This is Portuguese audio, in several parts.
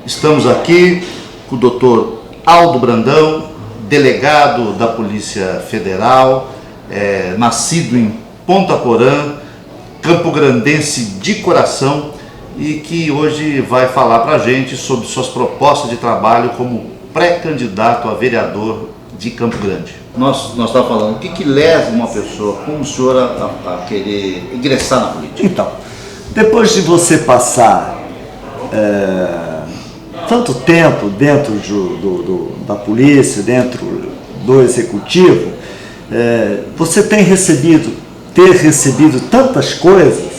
Estamos aqui com o Dr. Aldo Brandão, delegado da Polícia Federal, nascido em Ponta Porã, campograndense de coração, e que hoje vai falar para a gente sobre suas propostas de trabalho como pré-candidato a vereador de Campo Grande. Nós estamos falando, o que leva uma pessoa como o senhor a querer ingressar na política? Então, depois de você passar tanto tempo dentro da polícia, dentro do executivo, você ter recebido tantas coisas,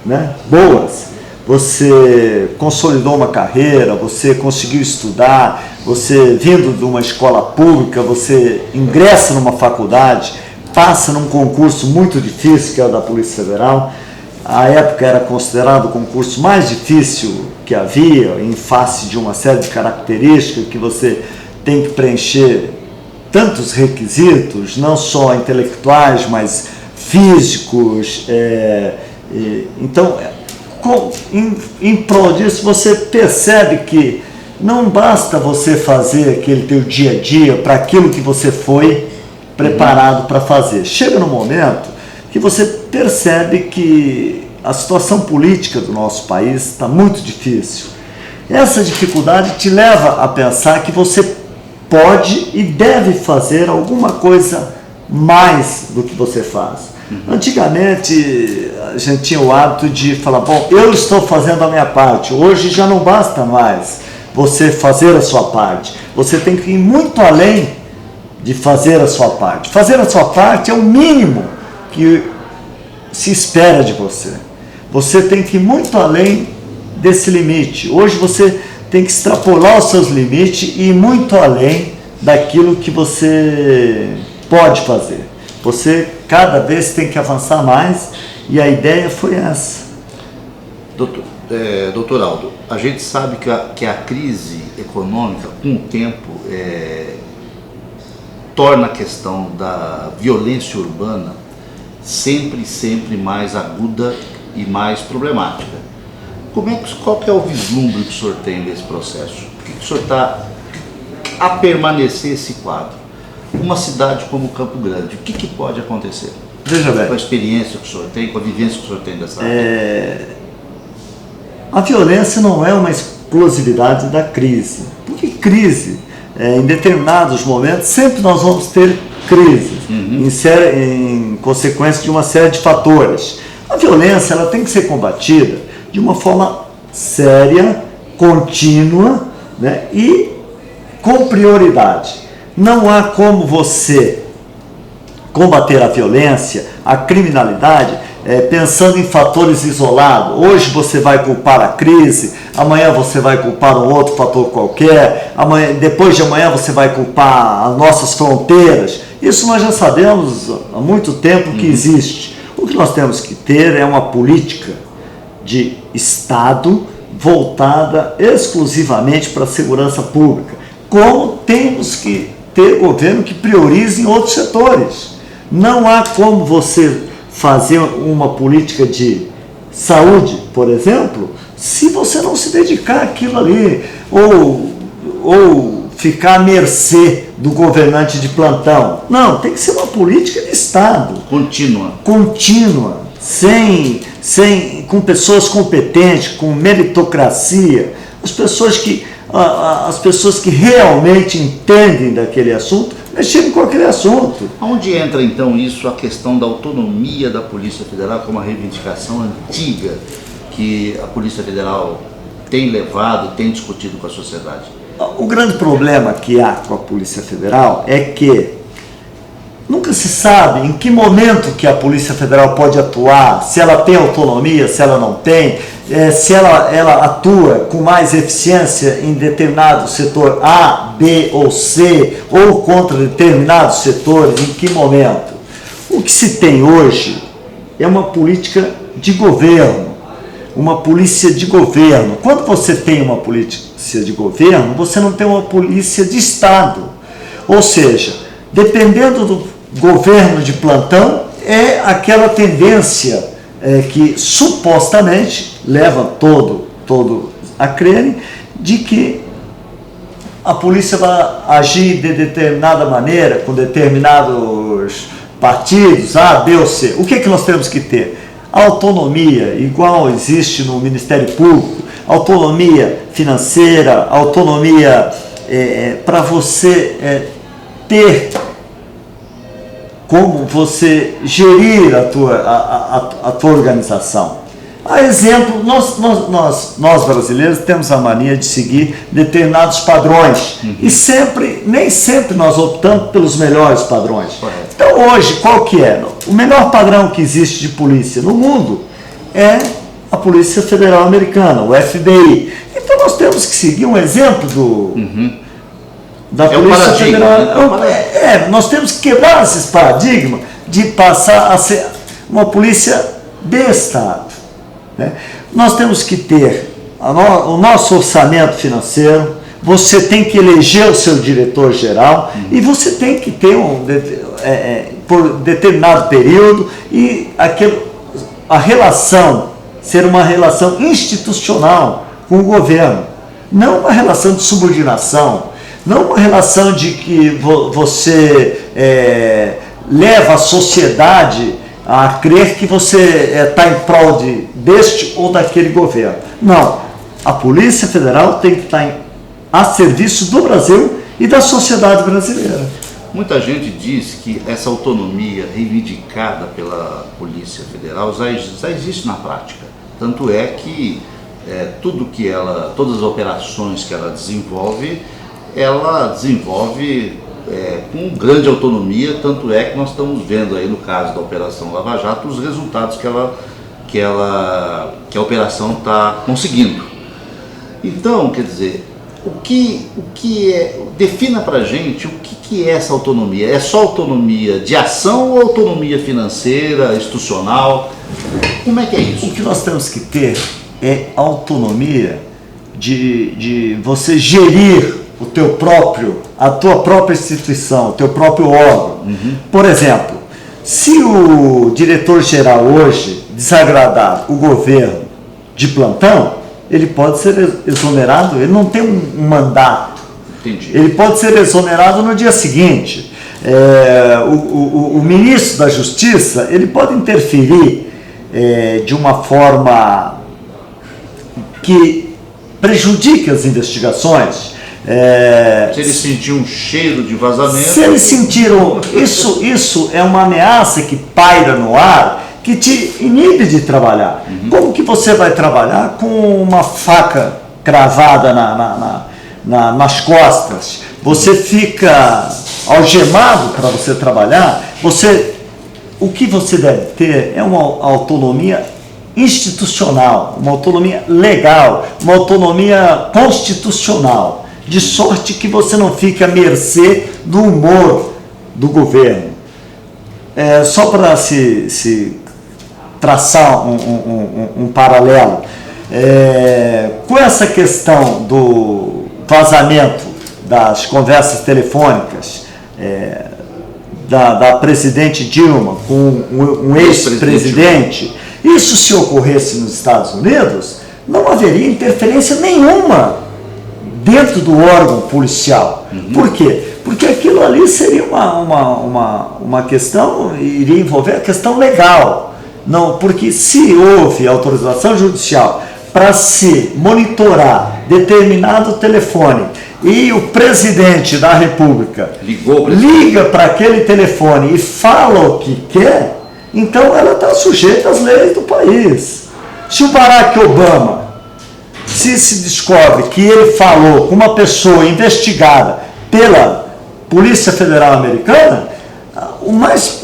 né, boas. Você consolidou uma carreira, você conseguiu estudar, você vindo de uma escola pública, você ingressa numa faculdade, passa num concurso muito difícil, que é o da Polícia Federal. À época era considerado o concurso mais difícil que havia, em face de uma série de características que você tem que preencher tantos requisitos, não só intelectuais, mas físicos. Então, em prol disso, você percebe que não basta você fazer aquele teu dia a dia para aquilo que você foi preparado para fazer. Chega no momento que você percebe que a situação política do nosso país está muito difícil. Essa dificuldade te leva a pensar que você pode e deve fazer alguma coisa mais do que você faz. Antigamente a gente tinha o hábito de falar, bom, eu estou fazendo a minha parte. Hoje já não basta mais você fazer a sua parte. Você tem que ir muito além de fazer a sua parte. Fazer a sua parte é o mínimo que se espera de você. Você tem que ir muito além desse limite. Hoje você tem que extrapolar os seus limites e ir muito além daquilo que você pode fazer. Você cada vez tem que avançar mais, e a ideia foi essa. Doutor Aldo, a gente sabe que a crise econômica, com o tempo, torna a questão da violência urbana sempre mais aguda e mais problemática. Qual que é o vislumbre que o senhor tem desse processo? Por que o senhor está a permanecer esse quadro? Uma cidade como Campo Grande, o que pode acontecer? Veja bem. Com a experiência que o senhor tem, com a vivência que o senhor tem dessa área. A violência não é uma exclusividade da crise. Porque crise, em determinados momentos, sempre nós vamos ter crise, em consequência de uma série de fatores. A violência ela tem que ser combatida de uma forma séria, contínua, né, e com prioridade. Não há como você combater a violência, a criminalidade, pensando em fatores isolados. Hoje você vai culpar a crise, amanhã você vai culpar um outro fator qualquer, depois de amanhã você vai culpar as nossas fronteiras. Isso nós já sabemos há muito tempo que existe. O que nós temos que ter é uma política de Estado voltada exclusivamente para a segurança pública. Como temos que ter governo que priorize em outros setores. Não há como você fazer uma política de saúde, por exemplo, se você não se dedicar àquilo ali, ou ficar à mercê do governante de plantão. Não, tem que ser uma política de Estado. Contínua, com pessoas competentes, com meritocracia, as pessoas que realmente entendem daquele assunto, mexendo com aquele assunto. Onde entra então isso, a questão da autonomia da Polícia Federal, como uma reivindicação antiga que a Polícia Federal tem levado, tem discutido com a sociedade? O grande problema que há com a Polícia Federal é que nunca se sabe em que momento que a Polícia Federal pode atuar, se ela tem autonomia, se ela não tem, se ela atua com mais eficiência em determinado setor A, B ou C, ou contra determinados setores, em que momento. O que se tem hoje é uma política de governo, uma polícia de governo. Quando você tem uma polícia de governo, você não tem uma polícia de Estado. Ou seja, dependendo do governo de plantão, é aquela tendência que supostamente leva todo a crerem de que a polícia vai agir de determinada maneira, com determinados partidos, A, B ou C. O que é que nós temos que ter? Autonomia, igual existe no Ministério Público, autonomia financeira, autonomia para você ter como você gerir a tua organização. A exemplo, nós brasileiros temos a mania de seguir determinados padrões e nem sempre nós optamos pelos melhores padrões. Então hoje, qual que é? O melhor padrão que existe de polícia no mundo é a Polícia Federal Americana, o FBI. Então nós temos que seguir um exemplo da Polícia Federal. Nós temos que quebrar esses paradigmas de passar a ser uma polícia de Estado. Nós temos que ter o nosso orçamento financeiro, você tem que eleger o seu diretor-geral e você tem que ter por determinado período e a relação ser uma relação institucional com o governo, não uma relação de subordinação, não uma relação de que você leva a sociedade a crer que você está em prol deste ou daquele governo. Não, a Polícia Federal tem que estar a serviço do Brasil e da sociedade brasileira. Muita gente diz que essa autonomia reivindicada pela Polícia Federal já existe na prática. Tanto é que todas as operações que ela desenvolve com grande autonomia, tanto é que nós estamos vendo aí no caso da Operação Lava Jato os resultados que a operação está conseguindo. Então, quer dizer, defina pra gente o que é essa autonomia. É só autonomia de ação ou autonomia financeira, institucional? Como é que é isso? O que nós temos que ter é autonomia de você gerir a tua própria instituição, o teu próprio órgão. Por exemplo, se o diretor-geral hoje desagradar o governo de plantão, ele pode ser exonerado, ele não tem um mandato. Entendi. Ele pode ser exonerado no dia seguinte. O ministro da Justiça, ele pode interferir de uma forma que prejudique as investigações. Se ele sentir um cheiro de vazamento... Se ele sentir isso é uma ameaça que paira no ar, que te inibe de trabalhar. Como que você vai trabalhar com uma faca cravada nas costas? Você fica algemado para você trabalhar? O que você deve ter é uma autonomia institucional, uma autonomia legal, uma autonomia constitucional, de sorte que você não fique à mercê do humor do governo. Só para se traçar um paralelo, com essa questão do vazamento das conversas telefônicas da presidente Dilma com um ex-presidente, isso se ocorresse nos Estados Unidos, não haveria interferência nenhuma dentro do órgão policial. Por quê? Porque aquilo ali seria uma questão, iria envolver a questão legal. Não, porque se houve autorização judicial para se monitorar determinado telefone e o presidente da República liga para aquele telefone e fala o que quer, então ela está sujeita às leis do país. Se o Barack Obama se descobre que ele falou com uma pessoa investigada pela Polícia Federal Americana, o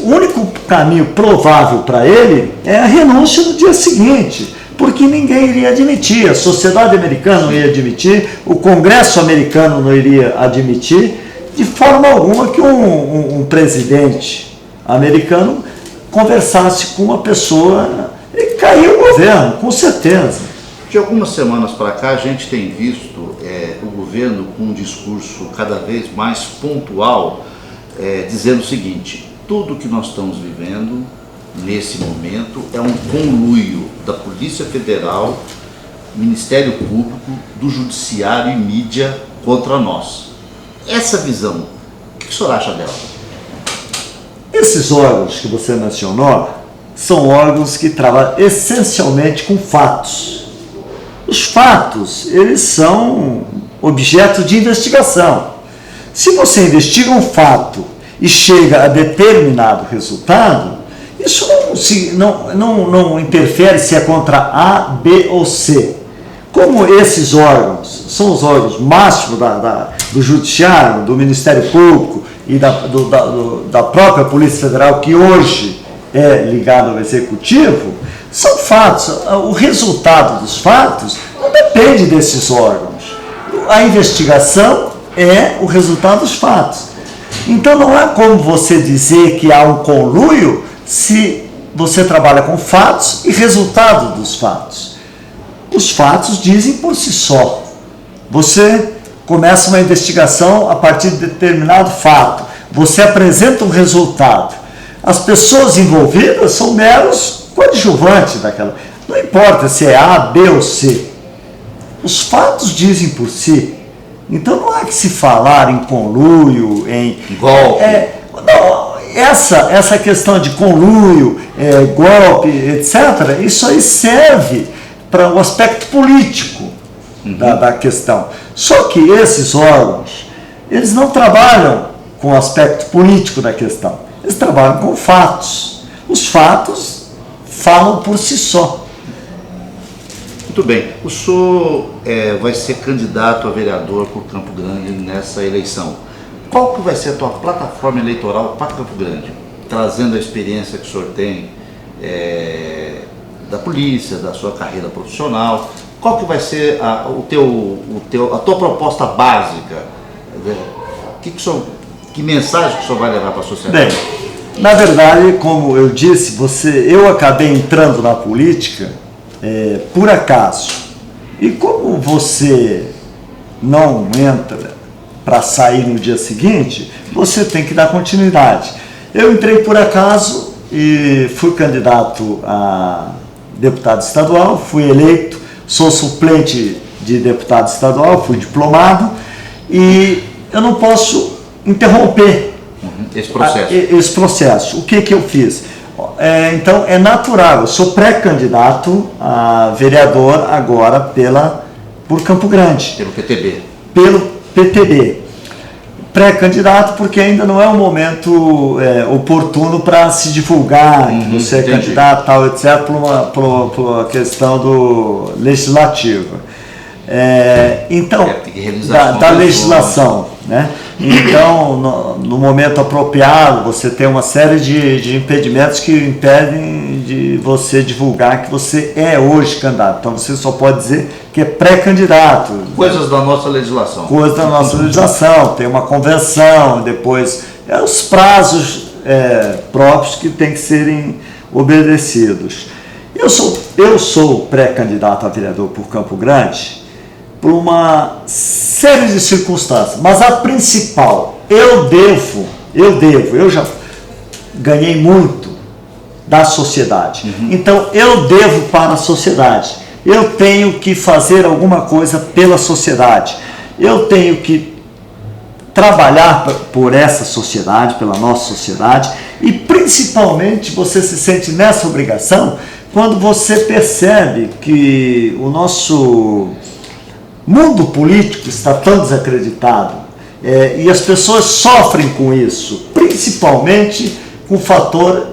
único caminho provável para ele é a renúncia no dia seguinte, porque ninguém iria admitir, a sociedade americana não ia admitir, o Congresso americano não iria admitir, de forma alguma que um presidente americano conversasse com uma pessoa e caiu o governo, com certeza. De algumas semanas para cá, a gente tem visto o governo com um discurso cada vez mais pontual, dizendo o seguinte: tudo que nós estamos vivendo nesse momento é um conluio da Polícia Federal, Ministério Público, do Judiciário e mídia contra nós. Essa visão, o que o senhor acha dela? Esses órgãos que você mencionou são órgãos que trabalham essencialmente com fatos. Os fatos, eles são objeto de investigação. Se você investiga um fato e chega a determinado resultado, isso não interfere se é contra A, B ou C. Como esses órgãos são os órgãos máximos do Judiciário, do Ministério Público e da própria Polícia Federal, que hoje é ligado ao Executivo, são fatos. O resultado dos fatos não depende desses órgãos. A investigação é o resultado dos fatos. Então não é como você dizer que há um conluio se você trabalha com fatos e resultado dos fatos. Os fatos dizem por si só. Você começa uma investigação a partir de determinado fato. Você apresenta um resultado. As pessoas envolvidas são meros coadjuvantes daquela. Não importa se é A, B ou C. Os fatos dizem por si. Então não há que se falar em conluio, em golpe. Essa questão de conluio, golpe, etc., isso aí serve para o aspecto político da questão. Só que esses órgãos, eles não trabalham com o aspecto político da questão. Eles trabalham com fatos. Os fatos falam por si só. Muito bem. O senhor vai ser candidato a vereador por Campo Grande nessa eleição. Qual que vai ser a tua plataforma eleitoral para Campo Grande? Trazendo a experiência que o senhor tem da polícia, da sua carreira profissional. Qual que vai ser a tua proposta básica? Que mensagem que o senhor vai levar para a sociedade? Bem, na verdade, como eu disse, eu acabei entrando na política por acaso. E como você não entra para sair no dia seguinte, você tem que dar continuidade. Eu entrei por acaso e fui candidato a deputado estadual, fui eleito, sou suplente de deputado estadual, fui diplomado e eu não posso interromper esse processo. O que eu fiz? Então é natural, eu sou pré-candidato a vereador agora por Campo Grande. Pelo PTB. Pelo PTB. Pré-candidato porque ainda não é o momento oportuno para se divulgar que você é candidato, tal, etc., por uma questão do legislativo. Então, da legislação, né? Então, no momento apropriado, você tem uma série de impedimentos que impedem de você divulgar que você é hoje candidato. Então, você só pode dizer que é pré-candidato. Coisas da nossa legislação. Coisas da nossa legislação. Tem uma convenção, depois os prazos próprios que têm que serem obedecidos. Eu sou pré-candidato a vereador por Campo Grande por uma série de circunstâncias, mas a principal, eu já ganhei muito da sociedade, então eu devo para a sociedade, eu tenho que fazer alguma coisa pela sociedade, eu tenho que trabalhar por essa sociedade, pela nossa sociedade, e principalmente você se sente nessa obrigação quando você percebe que o nosso mundo político está tão desacreditado e as pessoas sofrem com isso, principalmente com o fator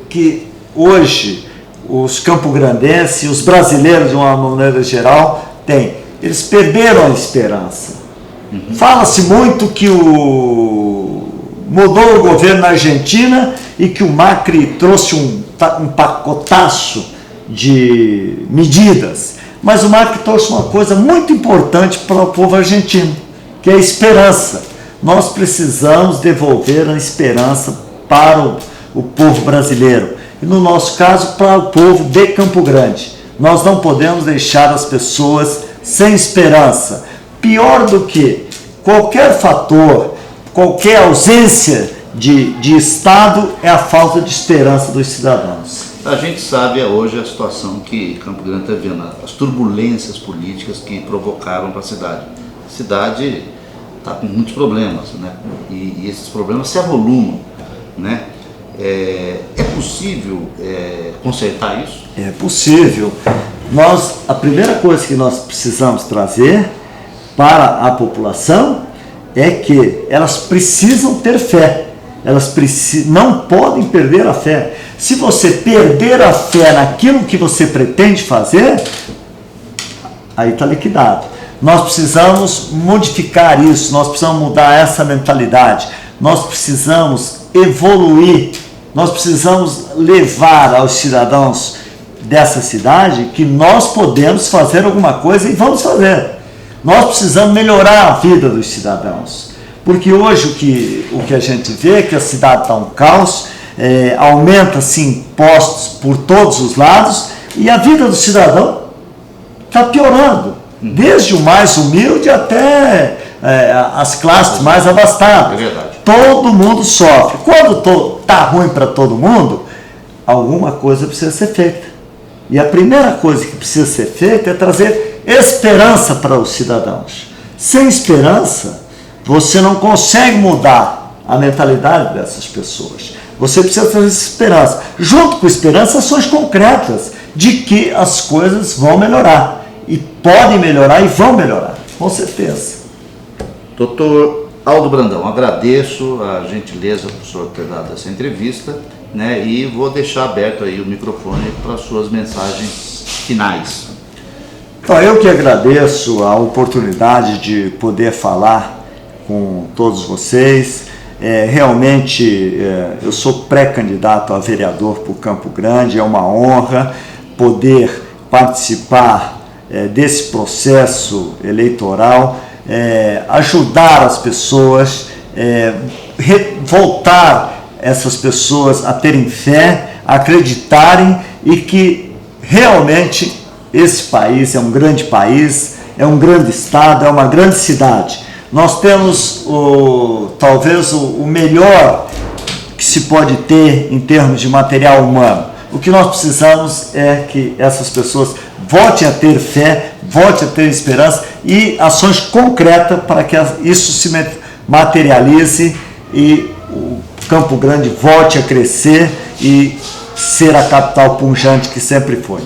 que hoje os campograndenses, os brasileiros de uma maneira geral, têm. Eles perderam a esperança. Fala-se muito que mudou o governo na Argentina e que o Macri trouxe um pacotaço de medidas. Mas o Macri trouxe uma coisa muito importante para o povo argentino, que é a esperança. Nós precisamos devolver a esperança para o povo brasileiro. E no nosso caso, para o povo de Campo Grande. Nós não podemos deixar as pessoas sem esperança. Pior do que qualquer fator, qualquer ausência de Estado é a falta de esperança dos cidadãos. A gente sabe hoje a situação que Campo Grande está vivendo, as turbulências políticas que provocaram para a cidade. A cidade está com muitos problemas, né? E esses problemas se avolumam, né? É possível consertar isso? É possível. A primeira coisa que nós precisamos trazer para a população é que elas precisam ter fé. Elas não podem perder a fé. Se você perder a fé naquilo que você pretende fazer, aí está liquidado. Nós precisamos modificar isso, nós precisamos mudar essa mentalidade, nós precisamos evoluir, nós precisamos levar aos cidadãos dessa cidade que nós podemos fazer alguma coisa e vamos fazer. Nós precisamos melhorar a vida dos cidadãos, porque hoje o que a gente vê é que a cidade está um caos, aumenta-se impostos por todos os lados e a vida do cidadão está piorando, desde o mais humilde até as classes mais abastadas. É verdade. Todo mundo sofre. Quando está ruim para todo mundo, alguma coisa precisa ser feita. E a primeira coisa que precisa ser feita é trazer esperança para os cidadãos. Sem esperança, você não consegue mudar a mentalidade dessas pessoas. Você precisa trazer esperança. Junto com esperança, ações concretas de que as coisas vão melhorar. E podem melhorar e vão melhorar, com certeza. Doutor Aldo Brandão, agradeço a gentileza por o senhor ter dado essa entrevista, né, e vou deixar aberto aí o microfone para as suas mensagens finais. Então, eu que agradeço a oportunidade de poder falar com todos vocês. Realmente, eu sou pré-candidato a vereador por Campo Grande, é uma honra poder participar desse processo eleitoral, ajudar as pessoas, voltar essas pessoas a terem fé, a acreditarem e que realmente esse país é um grande país, é um grande estado, é uma grande cidade. Nós temos talvez o melhor que se pode ter em termos de material humano. O que nós precisamos é que essas pessoas voltem a ter fé, voltem a ter esperança e ações concretas para que isso se materialize e o Campo Grande volte a crescer e ser a capital pujante que sempre foi.